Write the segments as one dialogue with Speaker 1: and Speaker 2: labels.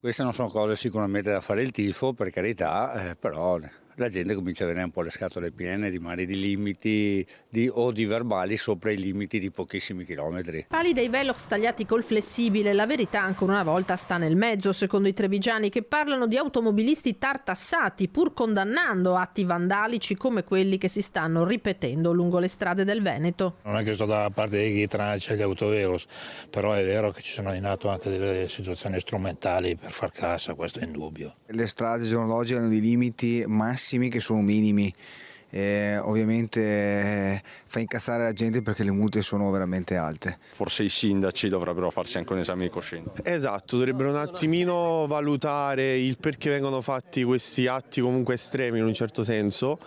Speaker 1: Queste non sono cose sicuramente da fare il tifo, per carità, però la gente comincia a avere un po' le scatole piene magari di limiti o di verbali sopra i limiti di pochissimi chilometri.
Speaker 2: Pali dei Velox tagliati col flessibile, la verità ancora una volta sta nel mezzo, secondo i trevigiani, che parlano di automobilisti tartassati, pur condannando atti vandalici come quelli che si stanno ripetendo lungo le strade del Veneto.
Speaker 3: Non è che sto dalla parte di chi traccia gli autovelox, però è vero che ci sono in atto anche delle situazioni strumentali per far cassa, questo è indubbio.
Speaker 4: Le strade giornologiche hanno dei limiti massimi che sono minimi, ovviamente fa incazzare la gente perché le multe sono veramente alte.
Speaker 5: Forse i sindaci dovrebbero farsi anche un esame di coscienza.
Speaker 6: Esatto, dovrebbero un attimino valutare il perché vengono fatti questi atti comunque estremi in un certo senso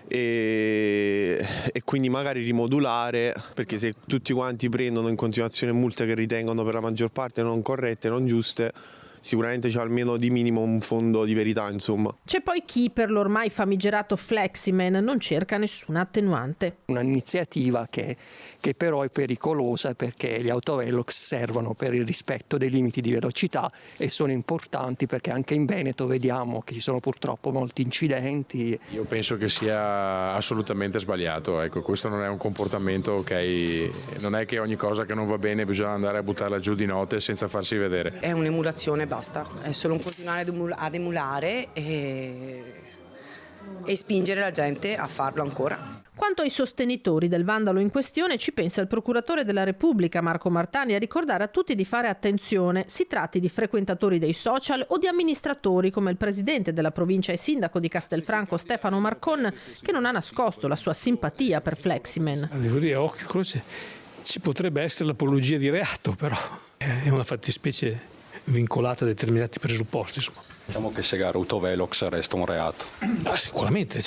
Speaker 6: e quindi magari rimodulare, perché se tutti quanti prendono in continuazione multe che ritengono per la maggior parte non corrette, non giuste, sicuramente c'è almeno di minimo un fondo di verità, insomma.
Speaker 2: C'è poi chi per l'ormai famigerato Fleximan non cerca nessuna attenuante.
Speaker 7: Un'iniziativa che però è pericolosa perché gli autovelox servono per il rispetto dei limiti di velocità e sono importanti perché anche in Veneto vediamo che ci sono purtroppo molti incidenti.
Speaker 8: Io penso che sia assolutamente sbagliato, ecco, questo non è un comportamento ok, non è che ogni cosa che non va bene bisogna andare a buttarla giù di notte senza farsi vedere.
Speaker 9: È un'emulazione, basta, è solo un continuare ad emulare e spingere la gente a farlo ancora.
Speaker 2: Quanto ai sostenitori del vandalo in questione ci pensa il procuratore della Repubblica Marco Martani a ricordare a tutti di fare attenzione, si tratti di frequentatori dei social o di amministratori come il presidente della provincia e sindaco di Castelfranco Stefano Marcon, che non ha nascosto la sua simpatia per Fleximan.
Speaker 10: Devo dire, a occhio croce ci potrebbe essere l'apologia di reato, però è una fattispecie vincolata a determinati presupposti. Insomma.
Speaker 5: Diciamo che segare autovelox resta un reato.
Speaker 10: Sicuramente,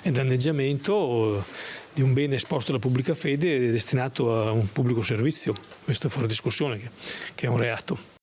Speaker 10: è danneggiamento di un bene esposto alla pubblica fede destinato a un pubblico servizio. Questo è fuori discussione che è un reato.